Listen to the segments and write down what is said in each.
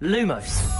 Lumos.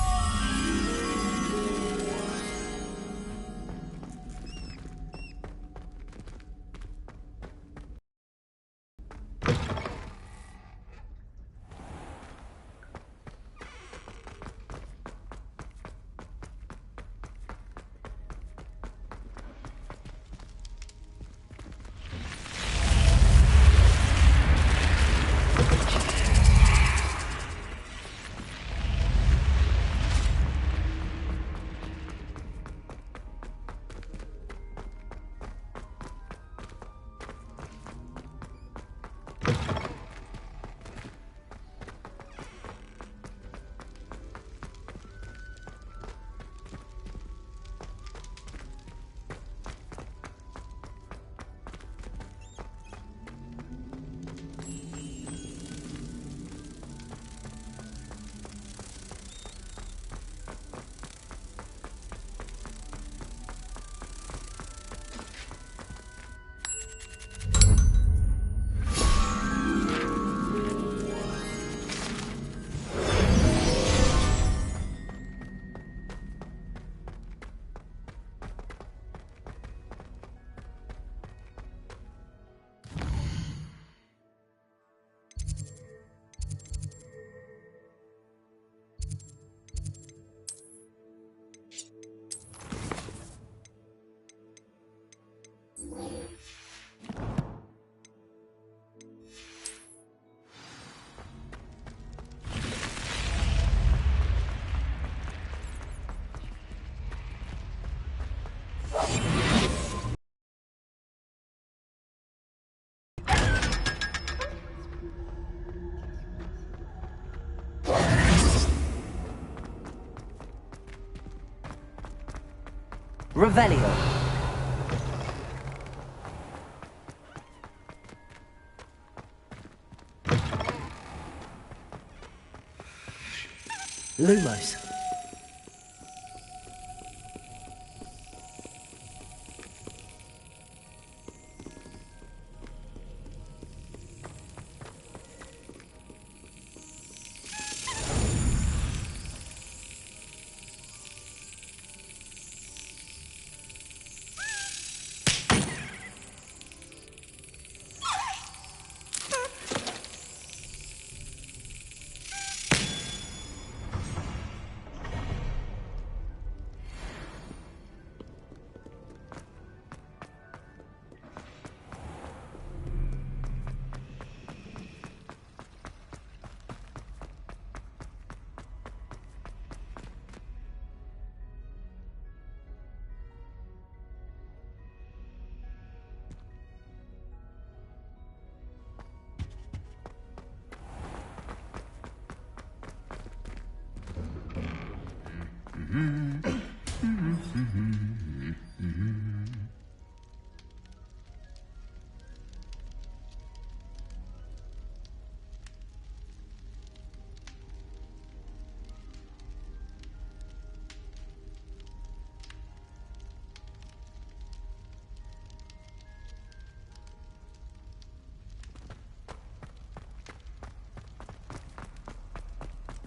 Revelio. Lumos.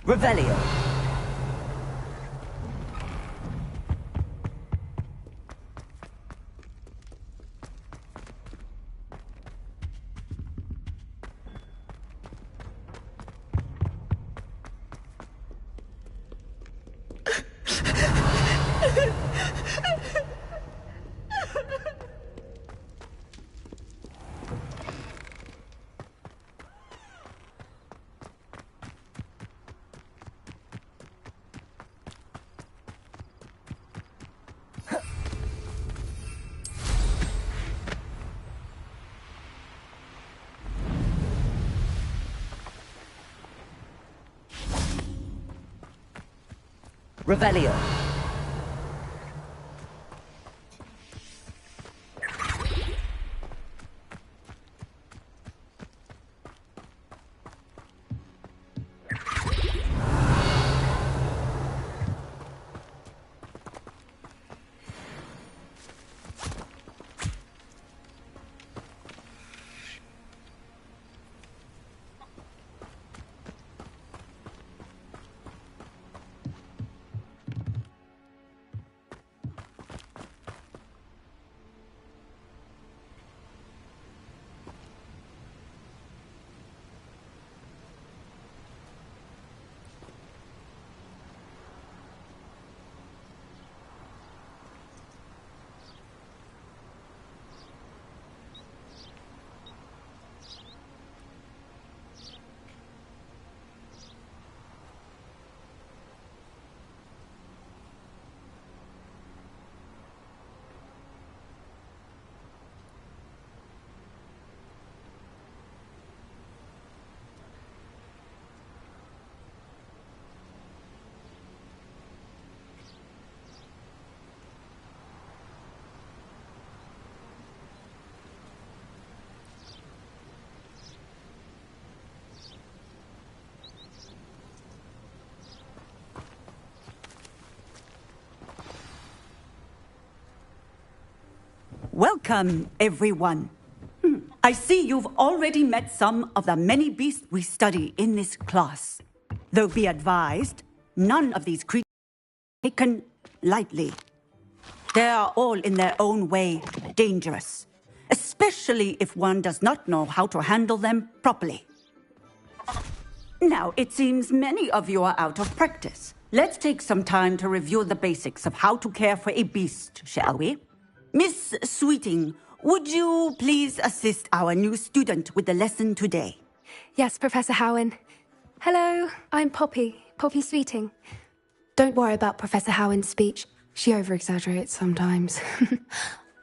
Revelio. Revelio. Welcome, everyone. I see you've already met some of the many beasts we study in this class. Though be advised, none of these creatures are taken lightly. They are all in their own way dangerous, especially if one does not know how to handle them properly. Now, it seems many of you are out of practice. Let's take some time to review the basics of how to care for a beast, shall we? Miss Sweeting, would you please assist our new student with the lesson today? Yes, Professor Howen. Hello, I'm Poppy Sweeting. Don't worry about Professor Howen's speech. She over-exaggerates sometimes.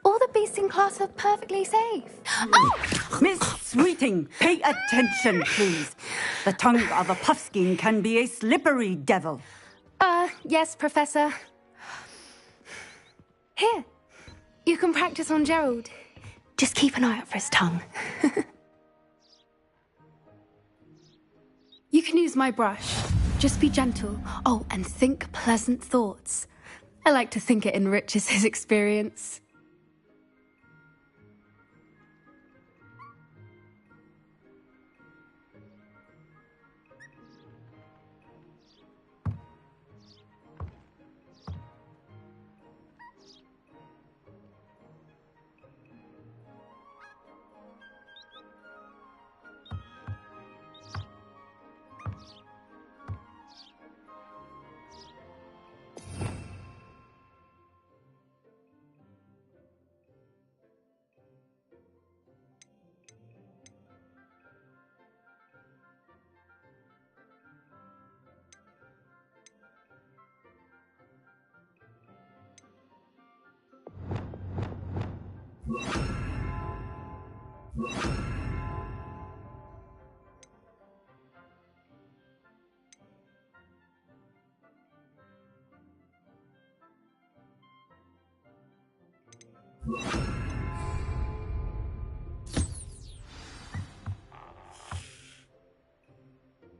All the beasts in class are perfectly safe. Oh! Miss Sweeting, pay attention, please. The tongue of a puffskein can be a slippery devil. Yes, Professor. Here, you can practice on Gerald. Just keep an eye out for his tongue. You can use my brush. Just be gentle. Oh, and think pleasant thoughts. I like to think it enriches his experience.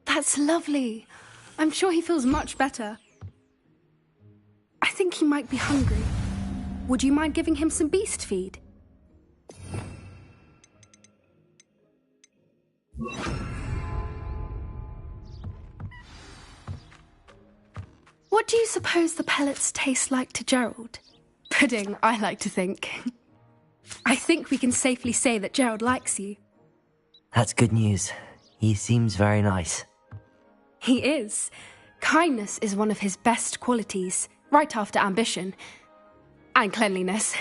That's lovely. I'm sure he feels much better. I think he might be hungry. Would you mind giving him some beast feed? What do you suppose the pellets taste like to Gerald? Pudding, I like to think. I think we can safely say that Gerald likes you. That's good news. He seems very nice. He is. Kindness is one of his best qualities, right after ambition. And cleanliness.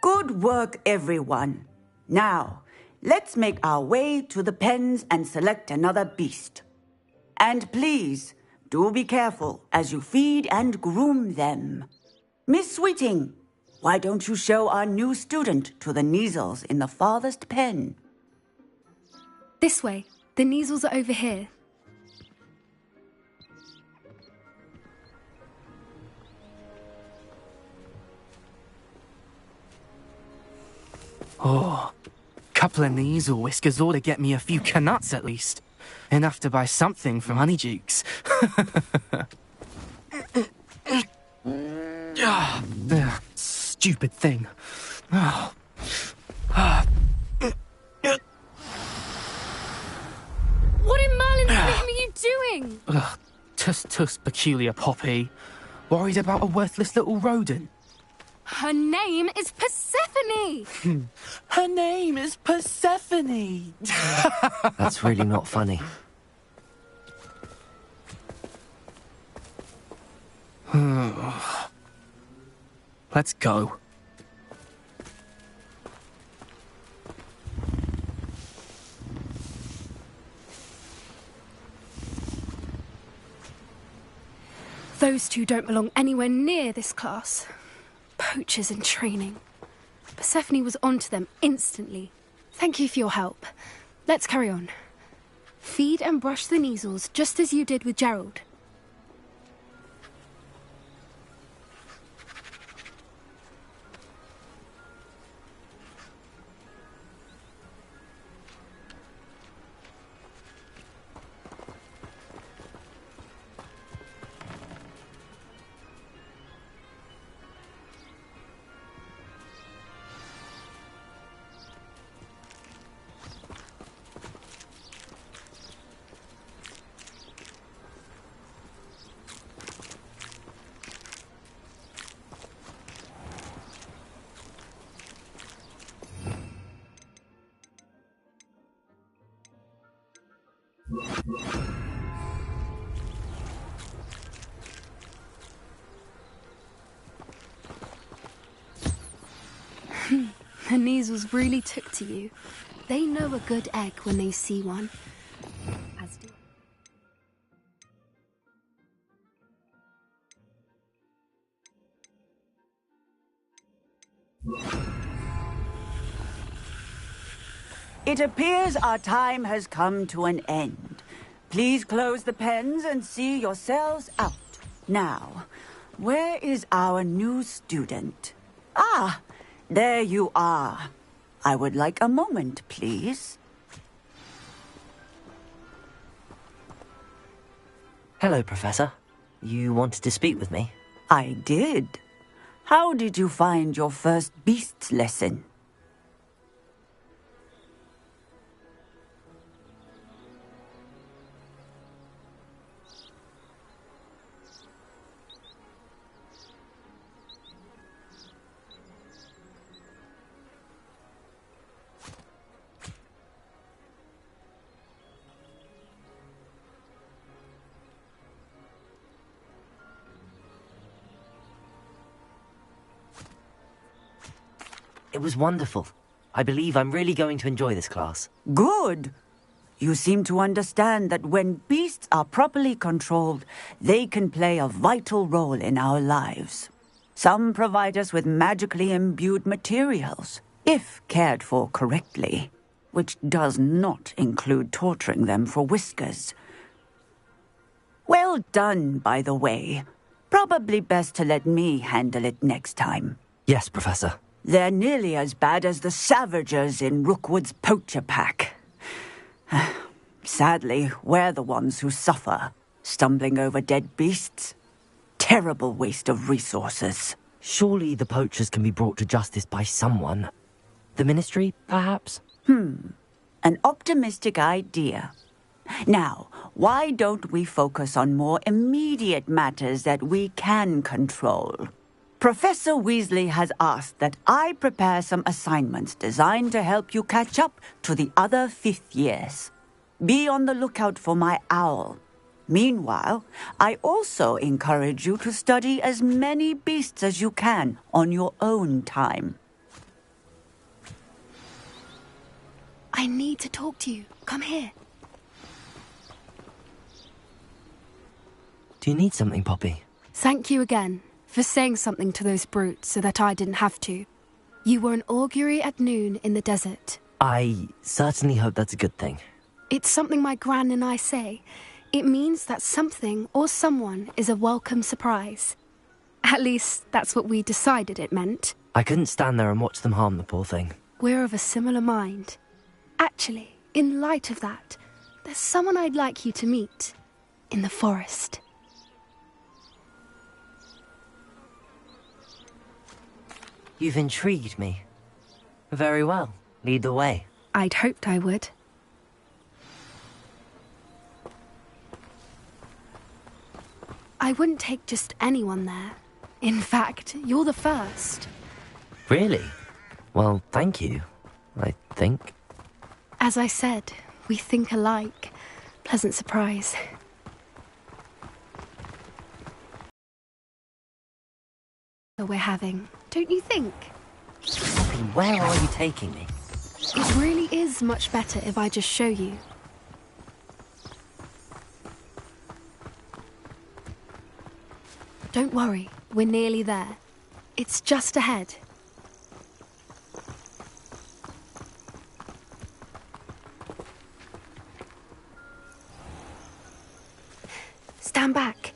Good work, everyone. Now, let's make our way to the pens and select another beast. And please, do be careful as you feed and groom them. Miss Sweeting, why don't you show our new student to the Neasels in the farthest pen? This way. The Neasels are over here. Oh, couple of Neasel whiskers ought to get me a few canuts at least. Enough to buy something from Honeydukes. Stupid thing. Oh. What in Merlin's name are you doing? Tuss, peculiar Poppy. Worried about a worthless little rodent. Her name is Persephone! Her name is Persephone! That's really not funny. Let's go. Those two don't belong anywhere near this class. Poachers in training. Persephone was onto them instantly. Thank you for your help. Let's carry on. Feed and brush the Neasels just as you did with Gerald. The measles really took to you. They know a good egg when they see one. As do It appears our time has come to an end. Please close the pens and see yourselves out. Now, where is our new student? Ah, there you are. I would like a moment, please. Hello, Professor. You wanted to speak with me? I did. How did you find your first beasts lesson? It was wonderful. I believe I'm really going to enjoy this class. Good. You seem to understand that when beasts are properly controlled, they can play a vital role in our lives. Some provide us with magically imbued materials, if cared for correctly, which does not include torturing them for whiskers. Well done, by the way. Probably best to let me handle it next time. Yes, Professor. They're nearly as bad as the Savagers in Rookwood's poacher pack. Sadly, we're the ones who suffer, stumbling over dead beasts. Terrible waste of resources. Surely the poachers can be brought to justice by someone. The Ministry, perhaps? An optimistic idea. Now, why don't we focus on more immediate matters that we can control? Professor Weasley has asked that I prepare some assignments designed to help you catch up to the other fifth years. Be on the lookout for my owl. Meanwhile, I also encourage you to study as many beasts as you can on your own time. I need to talk to you. Come here. Do you need something, Poppy? Thank you again for saying something to those brutes so that I didn't have to. You were an augury at noon in the desert. I certainly hope that's a good thing. It's something my gran and I say. It means that something or someone is a welcome surprise. At least, that's what we decided it meant. I couldn't stand there and watch them harm the poor thing. We're of a similar mind. Actually, in light of that, there's someone I'd like you to meet. In the forest. You've intrigued me. Very well. Lead the way. I'd hoped I would. I wouldn't take just anyone there. In fact, you're the first. Really? Well, thank you, I think. As I said, we think alike. Pleasant surprise. We're having, don't you think? Poppy, where are you taking me? It really is much better if I just show you. Don't worry, we're nearly there. It's just ahead. Stand back.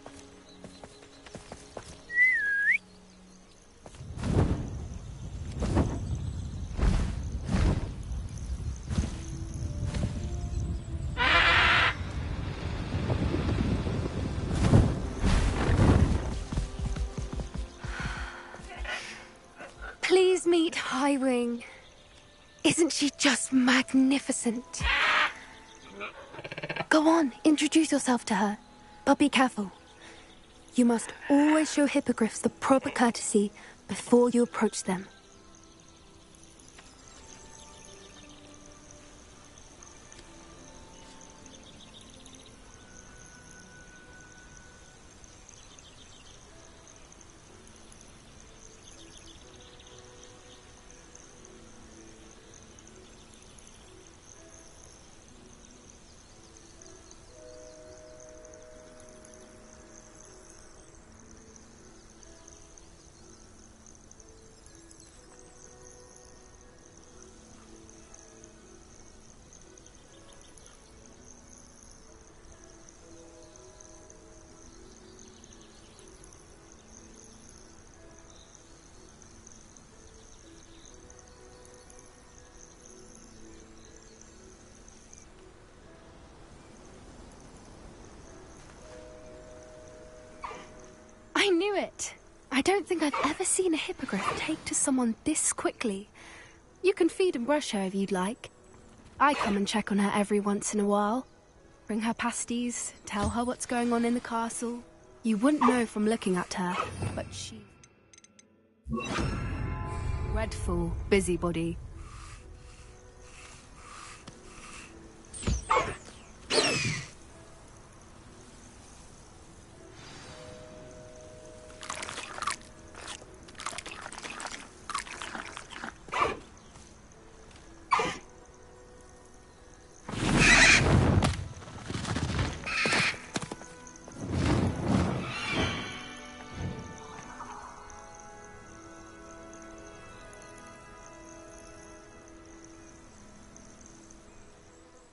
Please meet Highwing. Isn't she just magnificent? Go on, introduce yourself to her. But be careful. You must always show hippogriffs the proper courtesy before you approach them. I don't think I've ever seen a hippogriff take to someone this quickly. You can feed and brush her if you'd like. I come and check on her every once in a while. Bring her pasties, tell her what's going on in the castle. You wouldn't know from looking at her, but she... Dreadful busybody.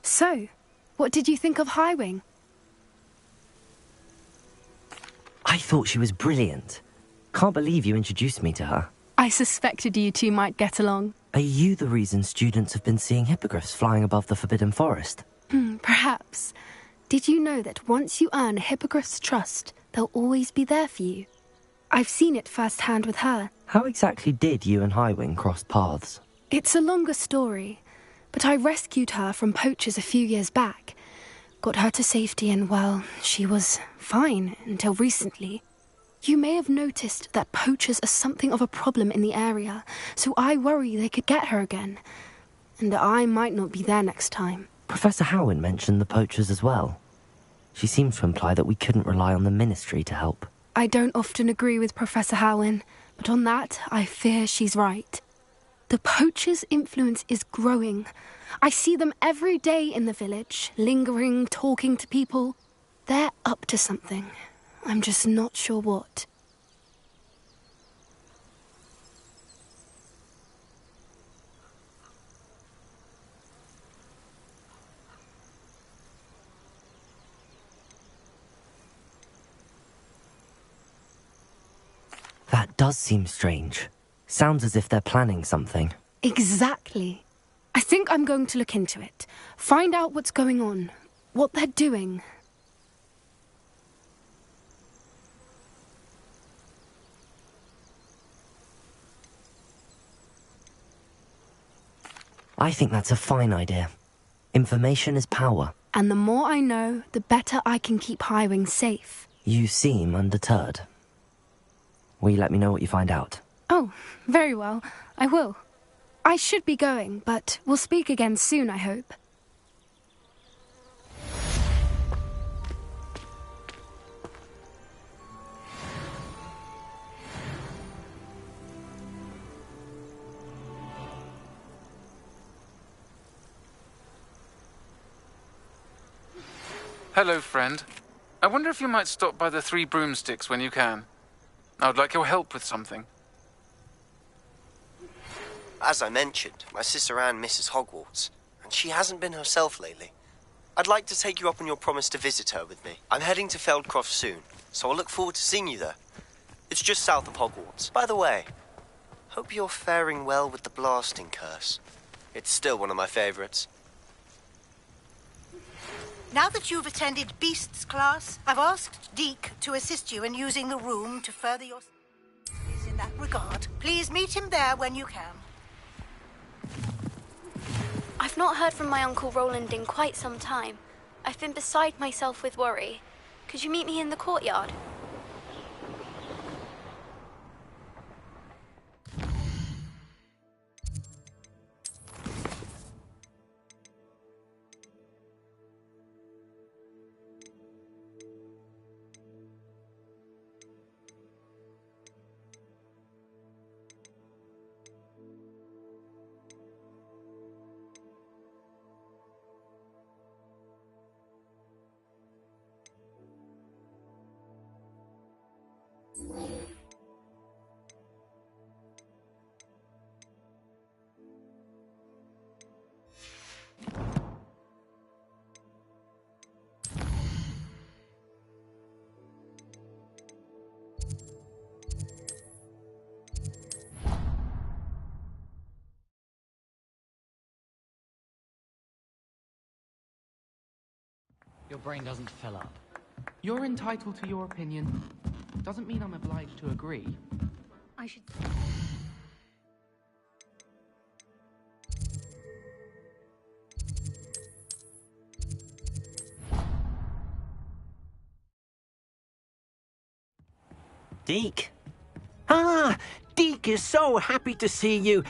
So, what did you think of Highwing? I thought she was brilliant. Can't believe you introduced me to her. I suspected you two might get along. Are you the reason students have been seeing hippogriffs flying above the Forbidden Forest? Perhaps. Did you know that once you earn a hippogriff's trust, they'll always be there for you? I've seen it firsthand with her. How exactly did you and Highwing cross paths? It's a longer story, but I rescued her from poachers a few years back. Got her to safety and, well, she was fine until recently. You may have noticed that poachers are something of a problem in the area, so I worry they could get her again. And I might not be there next time. Professor Howin mentioned the poachers as well. She seems to imply that we couldn't rely on the Ministry to help. I don't often agree with Professor Howin, but on that, I fear she's right. The poachers' influence is growing. I see them every day in the village, lingering, talking to people. They're up to something. I'm just not sure what. That does seem strange. Sounds as if they're planning something. Exactly. I think I'm going to look into it. Find out what's going on. What they're doing. I think that's a fine idea. Information is power. And the more I know, the better I can keep Highwing safe. You seem undeterred. Will you let me know what you find out? Oh, very well. I will. I should be going, but we'll speak again soon, I hope. Hello, friend. I wonder if you might stop by the Three Broomsticks when you can. I would like your help with something. As I mentioned, my sister Anne misses Hogwarts, and she hasn't been herself lately. I'd like to take you up on your promise to visit her with me. I'm heading to Feldcroft soon, so I'll look forward to seeing you there. It's just south of Hogwarts. By the way, hope you're faring well with the blasting curse. It's still one of my favorites. Now that you've attended Beasts class, I've asked Deke to assist you in using the room to further your studies in that regard. Please meet him there when you can. I've not heard from my Uncle Roland in quite some time. I've been beside myself with worry. Could you meet me in the courtyard? Your brain doesn't fill up. You're entitled to your opinion. doesn't mean I'm obliged to agree. I should... Deke? Ah, Deke is so happy to see you.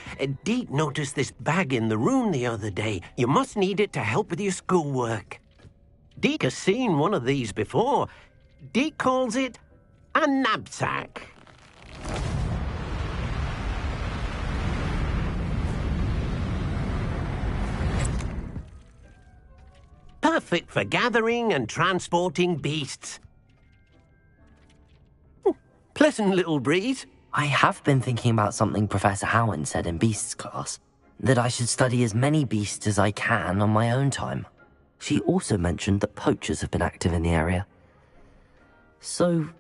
Deke noticed this bag in the room the other day. You must need it to help with your schoolwork. Deke has seen one of these before. Deke calls it a knapsack. Perfect for gathering and transporting beasts. Pleasant little breeze. I have been thinking about something Professor Howard said in Beasts class, that I should study as many beasts as I can on my own time. She also mentioned that poachers have been active in the area. So,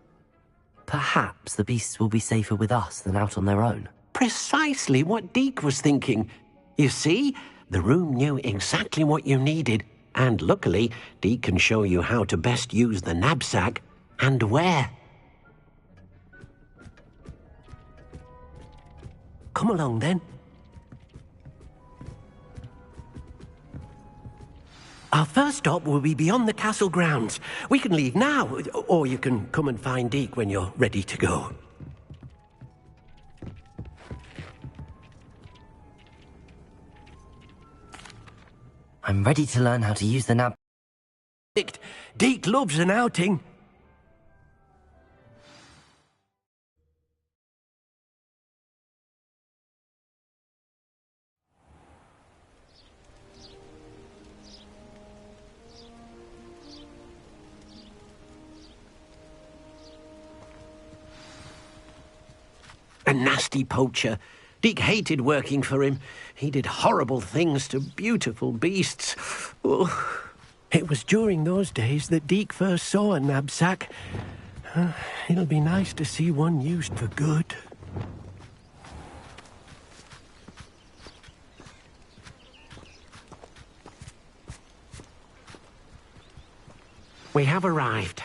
perhaps the beasts will be safer with us than out on their own. Precisely what Deke was thinking. You see, the room knew exactly what you needed, and luckily, Deke can show you how to best use the knapsack and where. Come along, then. Our first stop will be beyond the castle grounds. We can leave now, or you can come and find Deke when you're ready to go. I'm ready to learn how to use the nab... Deke loves an outing. A nasty poacher. Deke hated working for him. He did horrible things to beautiful beasts. Oh. It was during those days that Deke first saw a knapsack. It'll be nice to see one used for good. We have arrived.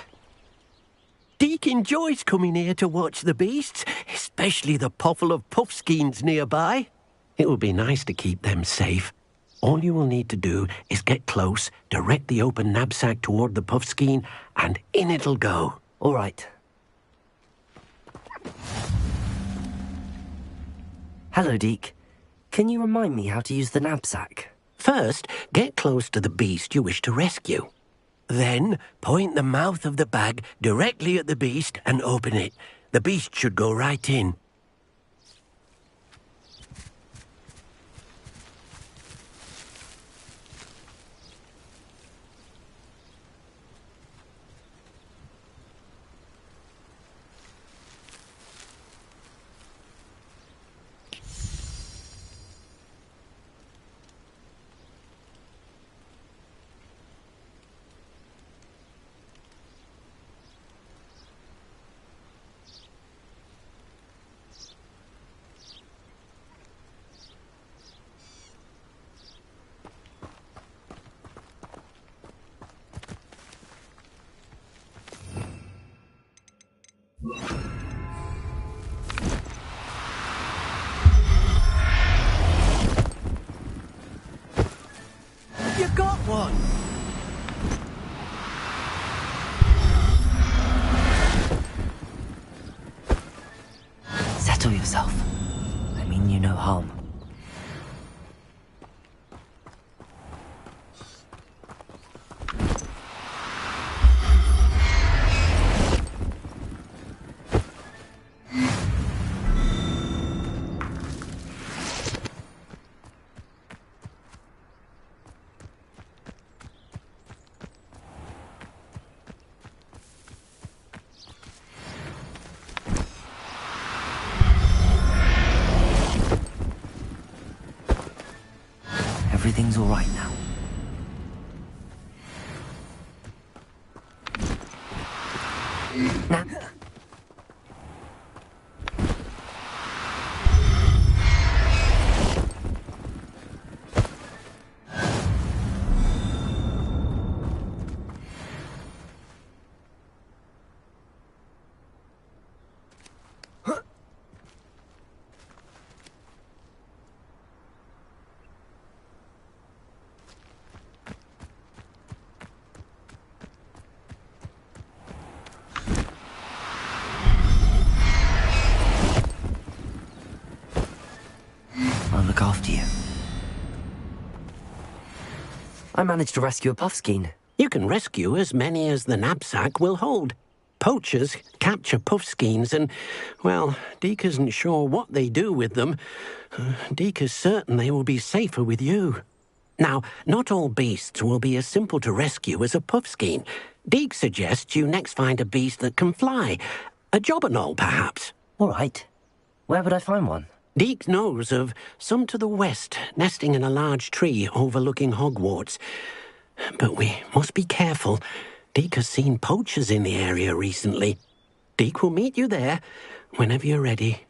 Deke enjoys coming here to watch the beasts, especially the potful of puffskeins nearby. It will be nice to keep them safe. All you will need to do is get close, direct the open knapsack toward the puffskein, and in it'll go. All right. Hello, Deke. Can you remind me how to use the knapsack? First, get close to the beast you wish to rescue. Then, point the mouth of the bag directly at the beast and open it. The beast should go right in. You got one! Settle yourself. I mean you no harm. Everything's all right now. Now... I'll look after you. I managed to rescue a puffskein. You can rescue as many as the knapsack will hold. Poachers capture puffskeins and, well, Deke isn't sure what they do with them. Deke is certain they will be safer with you. Now, not all beasts will be as simple to rescue as a puffskein. Deke suggests you next find a beast that can fly. A jobberknoll, perhaps. All right. Where would I find one? Deke knows of some to the west, nesting in a large tree overlooking Hogwarts. But we must be careful. Deke has seen poachers in the area recently. Deke will meet you there whenever you're ready.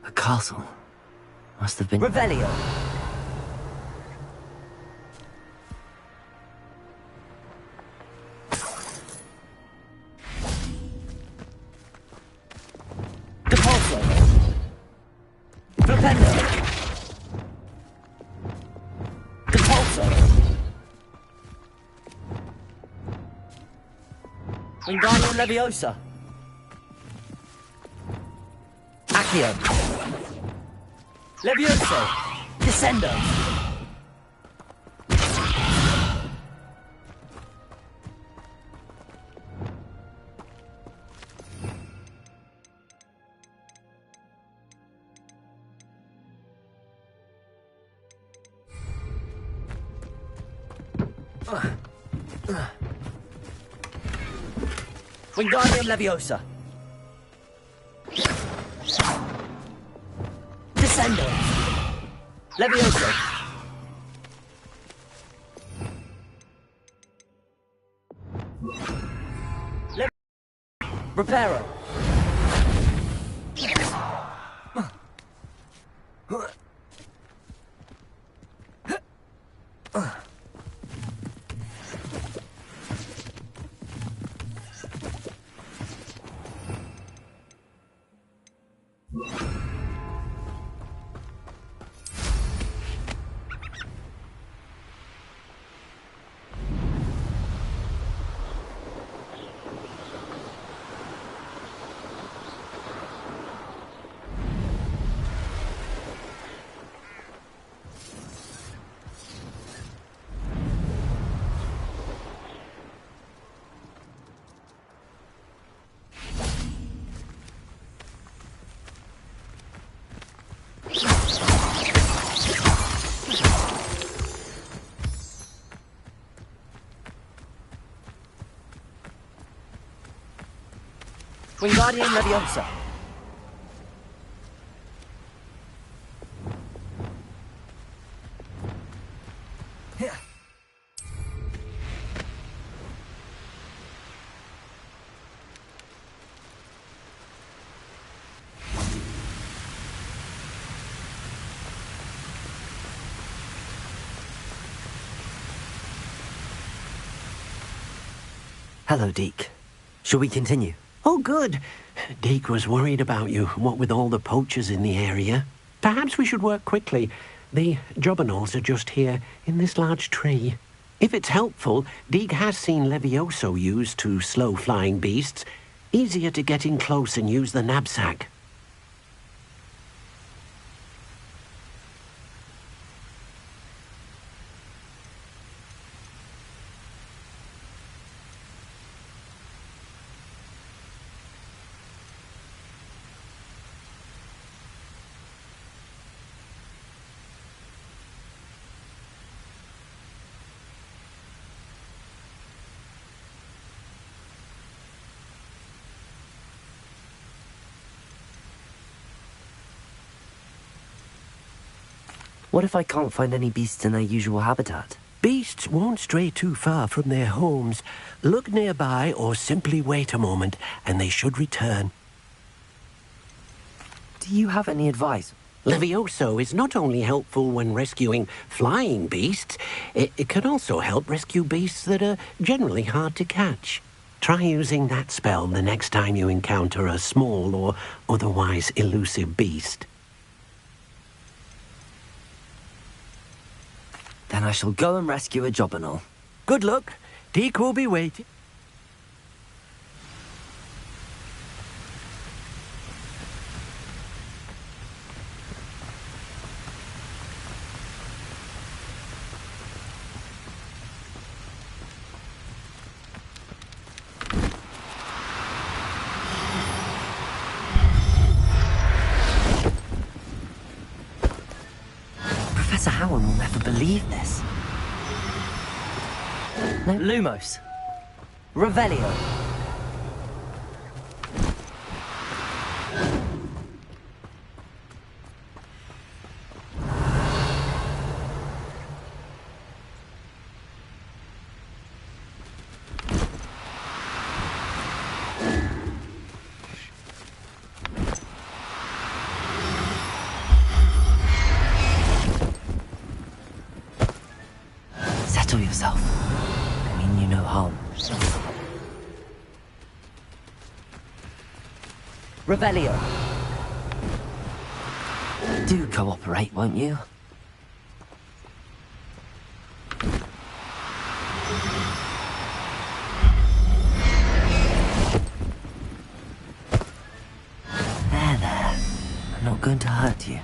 A castle. Must have been... Revelio. Depulso. Flipendo. Depulso. Wingardium Leviosa. Accio. Levioso! Descendo! Wingardium Leviosa! Descendo! Levioso! Reparo! Wingardium Leviosa. Hello, Deke. Shall we continue? Oh, good. Deke was worried about you, what with all the poachers in the area. Perhaps we should work quickly. The jobberknolls are just here, in this large tree. If it's helpful, Deke has seen Levioso used to slow flying beasts. Easier to get in close and use the knapsack. What if I can't find any beasts in their usual habitat? Beasts won't stray too far from their homes. Look nearby or simply wait a moment, and they should return. Do you have any advice? Levioso is not only helpful when rescuing flying beasts, it can also help rescue beasts that are generally hard to catch. Try using that spell the next time you encounter a small or otherwise elusive beast. Then I shall go and rescue a Jobberknoll. Good luck. Deke will be waiting. Professor Howard will never believe this. No? Lumos. Revelio. Settle yourself. I mean you no harm. Revelio. Do cooperate, won't you? There. I'm not going to hurt you.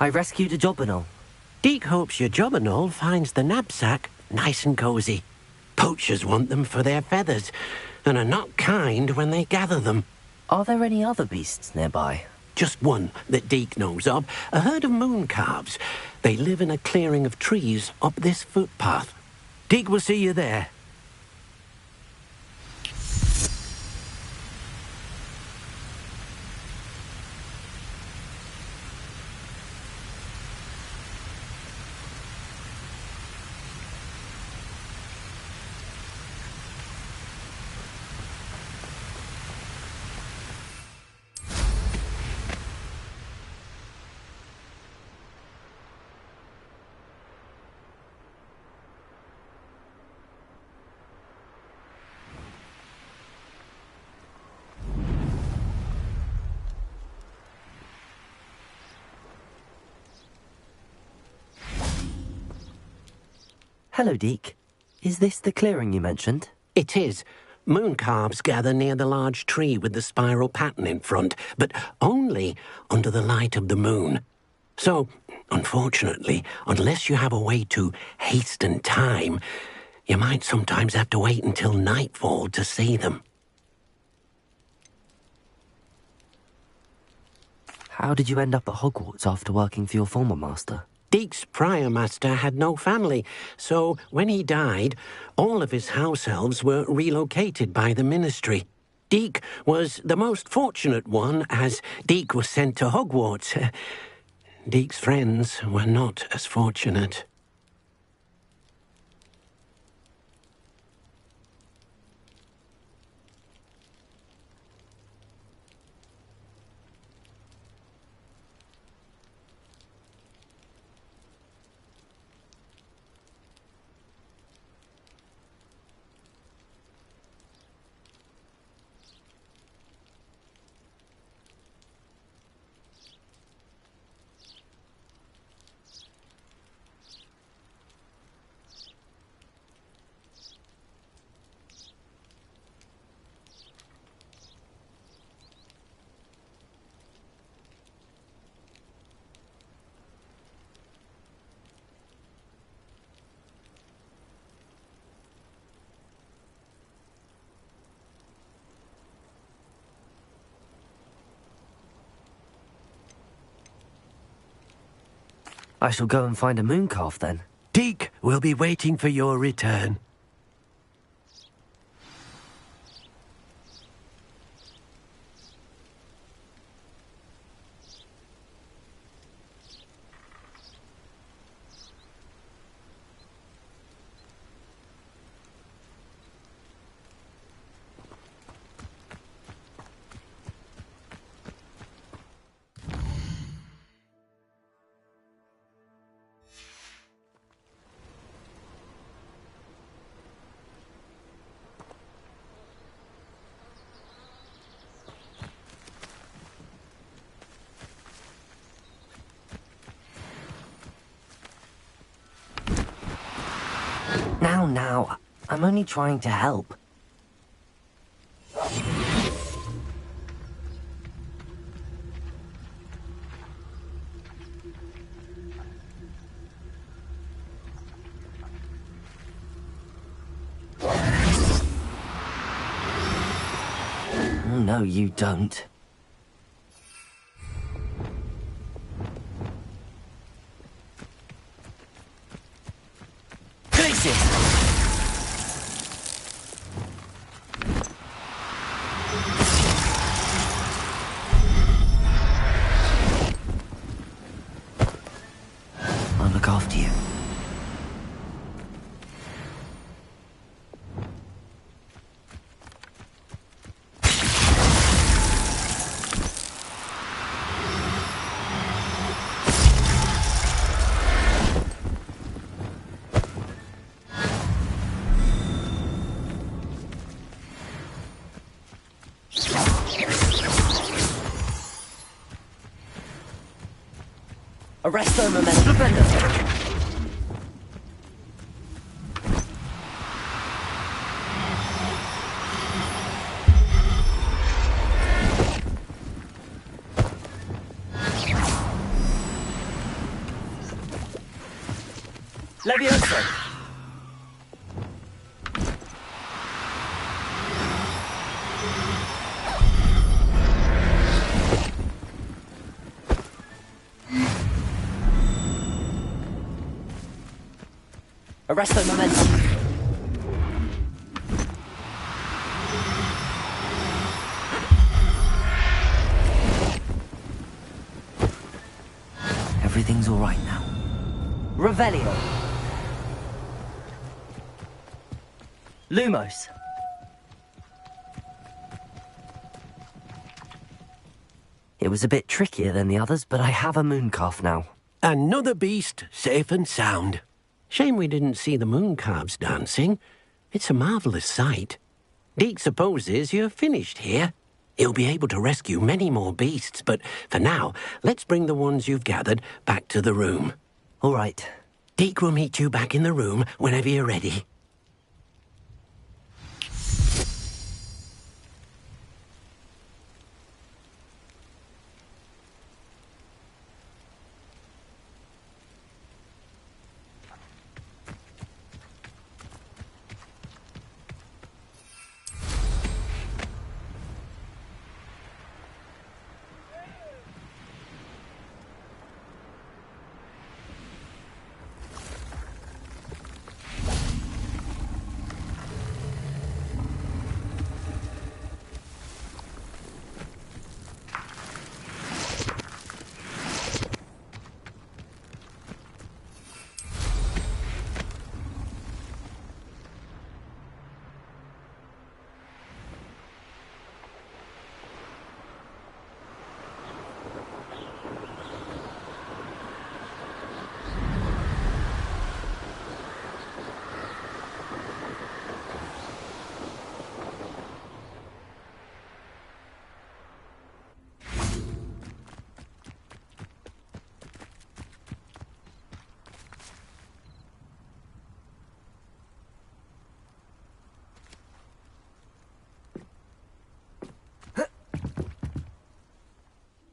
I rescued a Jobberknoll. Deke hopes your Jobberknoll finds the knapsack nice and cozy. Poachers want them for their feathers, and are not kind when they gather them. Are there any other beasts nearby? Just one that Deke knows of, a herd of moon calves. They live in a clearing of trees up this footpath. Deke will see you there. Hello, Deke. Is this the clearing you mentioned? It is. Moon calves gather near the large tree with the spiral pattern in front, but only under the light of the moon. So, unfortunately, unless you have a way to hasten time, you might sometimes have to wait until nightfall to see them. How did you end up at Hogwarts after working for your former master? Deke's prior master had no family, so when he died, all of his house elves were relocated by the ministry. Deke was the most fortunate one, as Deke was sent to Hogwarts. Deke's friends were not as fortunate. I shall go and find a moon calf then. Deke will be waiting for your return. Now, I'm only trying to help. No, you don't. I'll look after you. Arresto momentum. Levioso. Arresto momentum. Everything's all right now. Revelio. Lumos. It was a bit trickier than the others, but I have a mooncalf now. Another beast, safe and sound. Shame we didn't see the mooncalves dancing. It's a marvellous sight. Deke supposes you're finished here. He'll be able to rescue many more beasts, but for now, let's bring the ones you've gathered back to the room. All right. Deke will meet you back in the room whenever you're ready.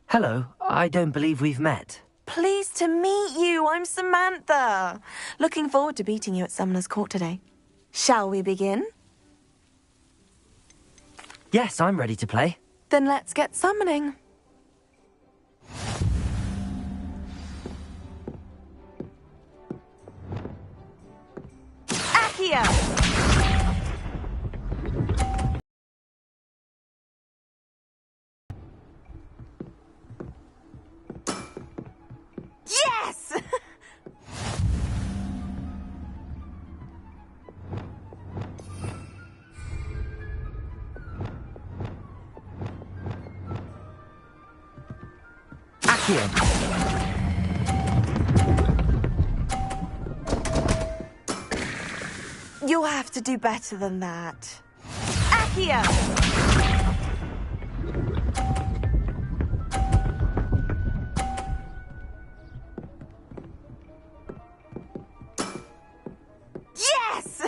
Hello, I don't believe we've met. Pleased to meet you. I'm Samantha. Looking forward to beating you at Summoner's Court today. Shall we begin? Yes, I'm ready to play. Then let's get summoning. Accio! Yes! Accio! You'll have to do better than that. Accio! Yes!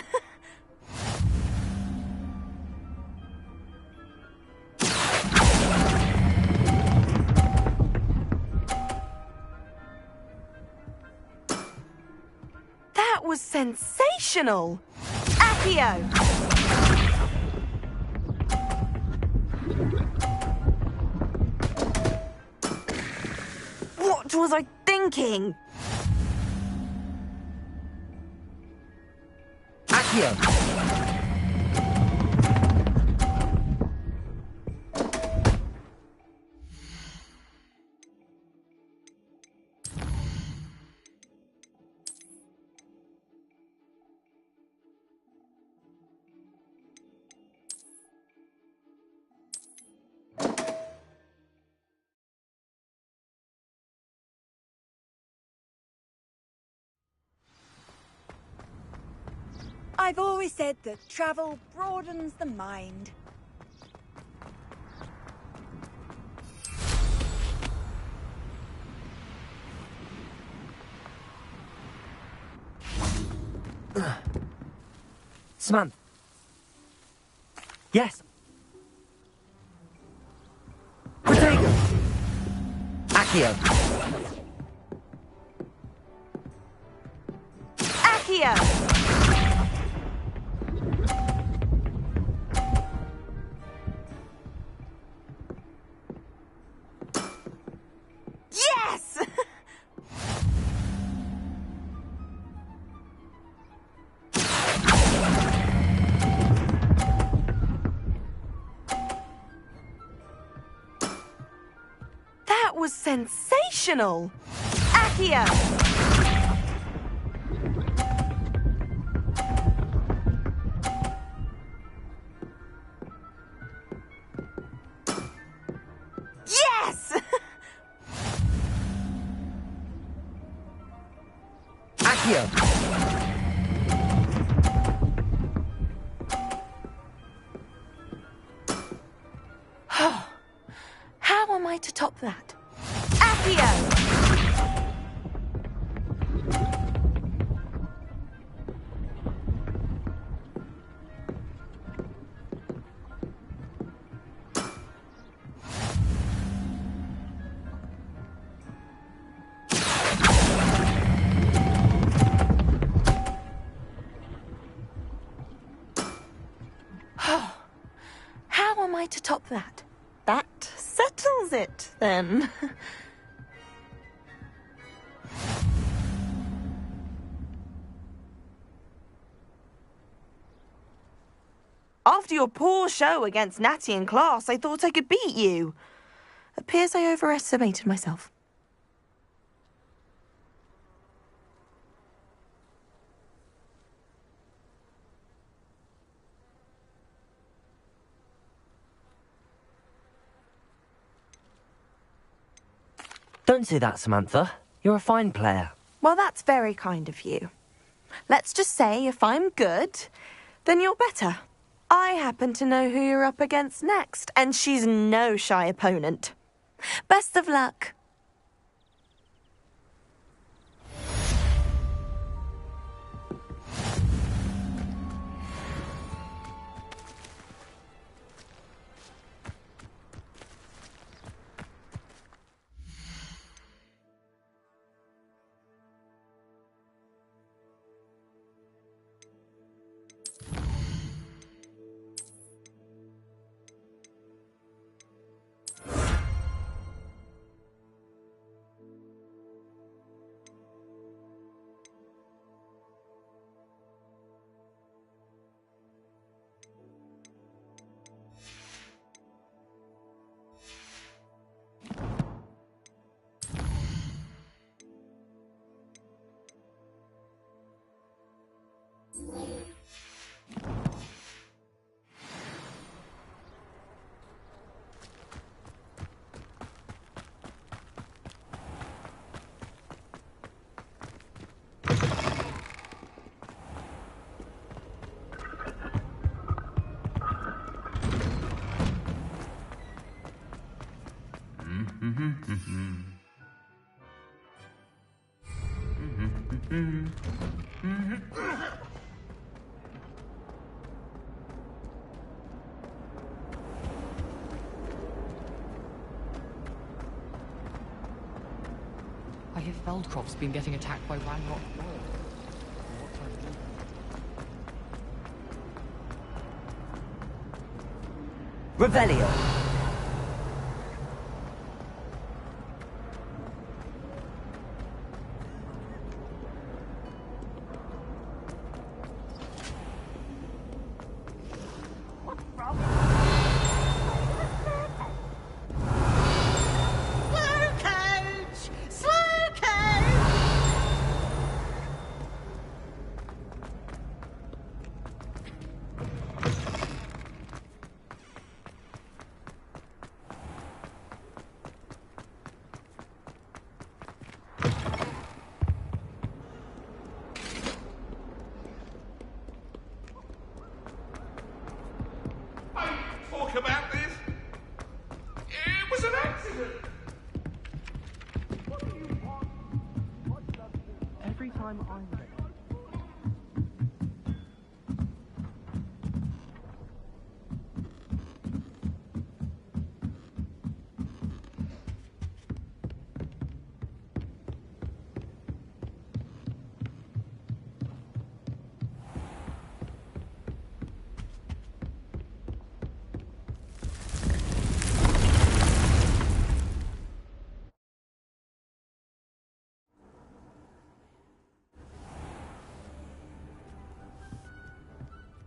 was sensational! Accio! What was I thinking? Accio! I've always said that travel broadens the mind. Samantha. Yes. Protego. Accio. Accio! Yes! That was sensational! Accio! Yes! Accio. How am I to top that? Accio! How am I to top that? That settles it, then. After your poor show against Natty in class, I thought I could beat you. Appears I overestimated myself. Don't say that, Samantha. You're a fine player. Well, that's very kind of you. Let's just say if I'm good, then you're better. I happen to know who you're up against next, and she's no shy opponent. Best of luck. I hear Feldcroft's been getting attacked by Ranrock Royal. What time Revelio. Talk about this. It was an accident. What do you want? Every time I'm ready.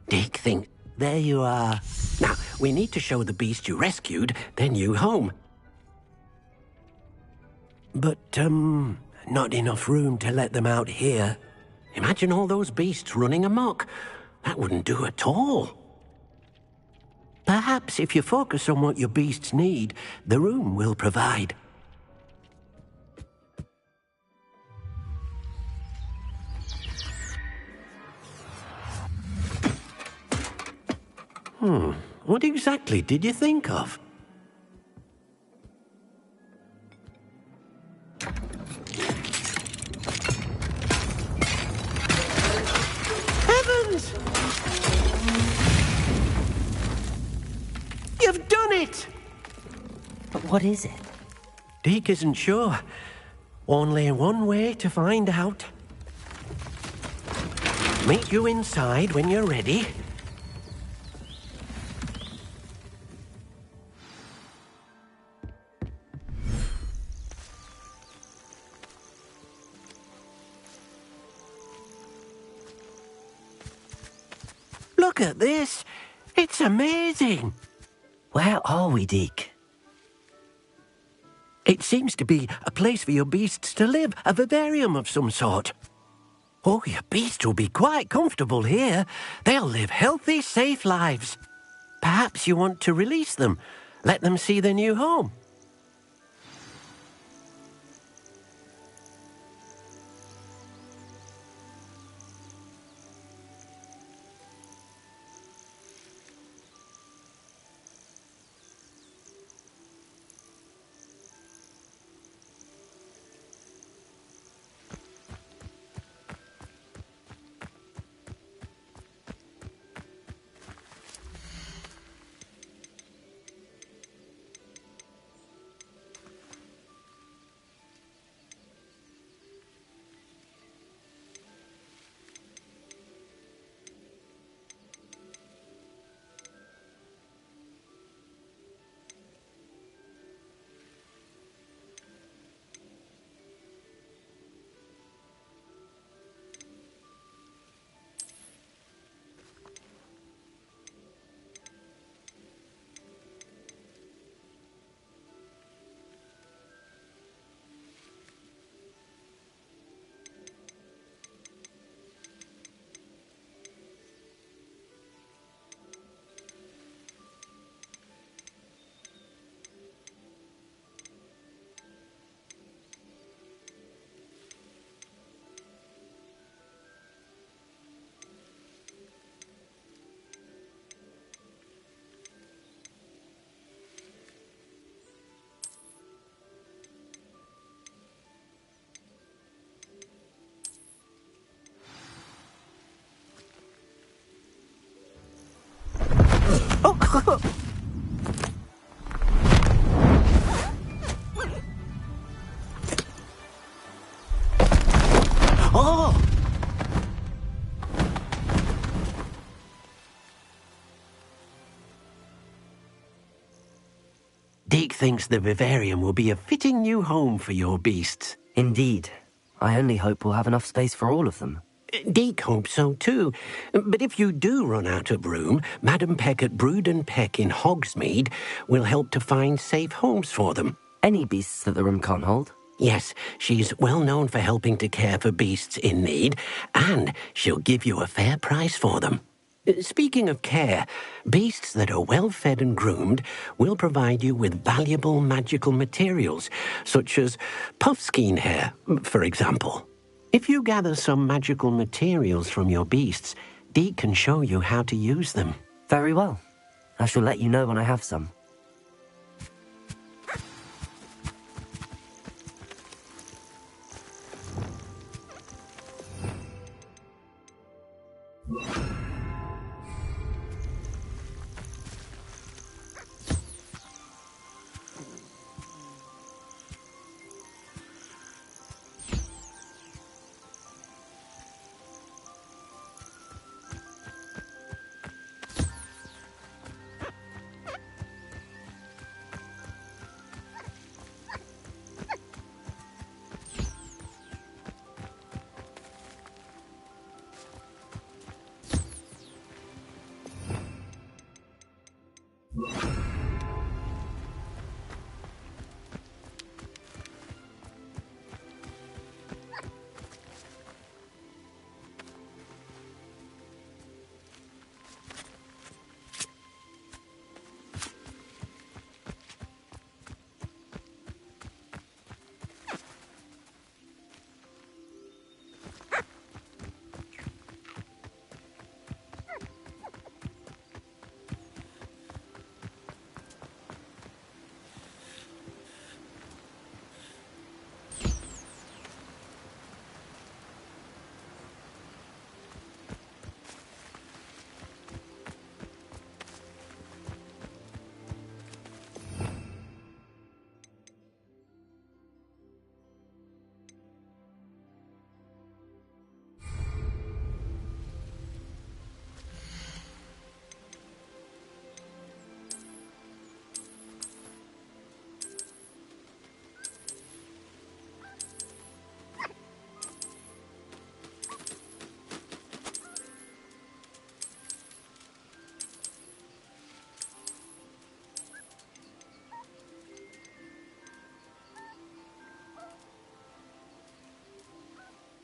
Dick, think. There you are. Now, we need to show the beast you rescued their new home. But, not enough room to let them out here. Imagine all those beasts running amok. That wouldn't do at all. Perhaps if you focus on what your beasts need, the room will provide. What exactly did you think of? Heavens! You've done it! But what is it? Deke isn't sure. Only one way to find out. Meet you inside when you're ready. Look at this. It's amazing. Where are we, Deke? It seems to be a place for your beasts to live, a vivarium of some sort. Oh, your beasts will be quite comfortable here. They'll live healthy, safe lives. Perhaps you want to release them, let them see their new home. Deke thinks the vivarium will be a fitting new home for your beasts. Indeed. I only hope we'll have enough space for all of them. Deke hopes so too. But if you do run out of room, Madam Peck at Brood and Peck in Hogsmeade will help to find safe homes for them. Any beasts that the room can't hold? Yes, she's well known for helping to care for beasts in need, and she'll give you a fair price for them. Speaking of care, beasts that are well fed and groomed will provide you with valuable magical materials, such as puffskein hair, for example. If you gather some magical materials from your beasts, Deke can show you how to use them. Very well. I shall let you know when I have some.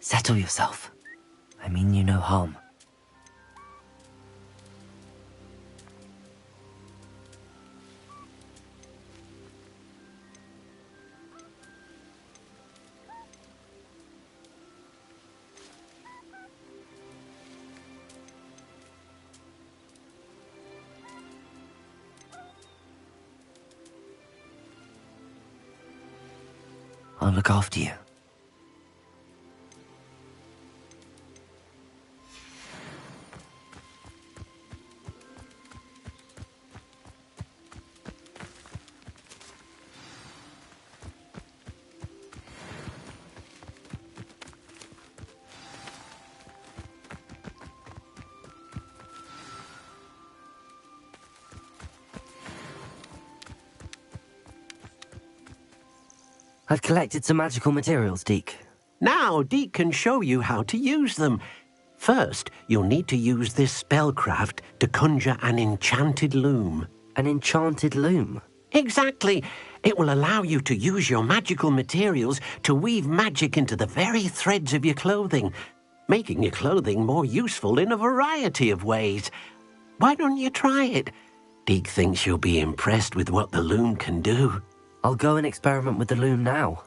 Settle yourself. I mean you no harm. I'll look after you. I've collected some magical materials, Deke. Now Deke can show you how to use them. First, you'll need to use this spellcraft to conjure an enchanted loom. An enchanted loom? Exactly. It will allow you to use your magical materials to weave magic into the very threads of your clothing, making your clothing more useful in a variety of ways. Why don't you try it? Deke thinks you'll be impressed with what the loom can do. I'll go and experiment with the loom now.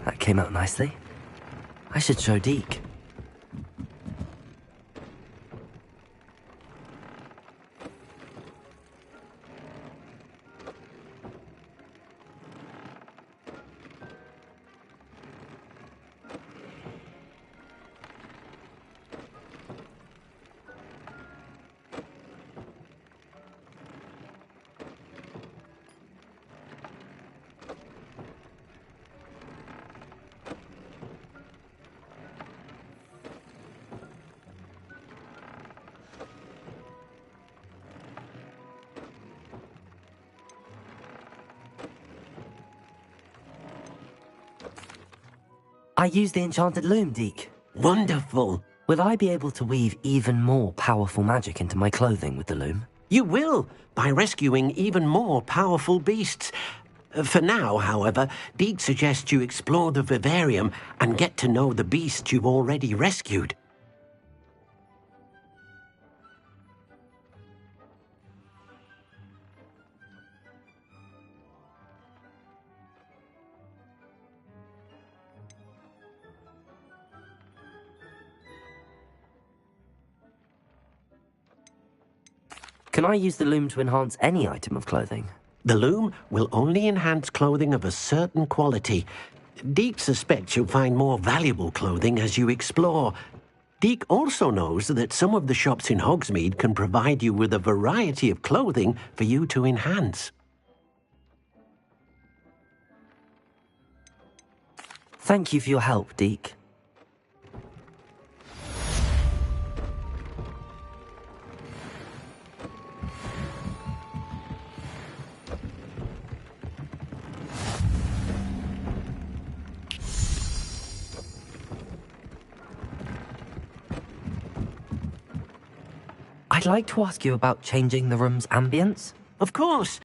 That came out nicely. I should show Deke. I used the enchanted loom, Deke. Wonderful. Will I be able to weave even more powerful magic into my clothing with the loom? You will, by rescuing even more powerful beasts. For now, however, Deke suggests you explore the vivarium and get to know the beasts you've already rescued. Can I use the loom to enhance any item of clothing? The loom will only enhance clothing of a certain quality. Deke suspects you'll find more valuable clothing as you explore. Deke also knows that some of the shops in Hogsmeade can provide you with a variety of clothing for you to enhance. Thank you for your help, Deke. I'd like to ask you about changing the room's ambience. Of course.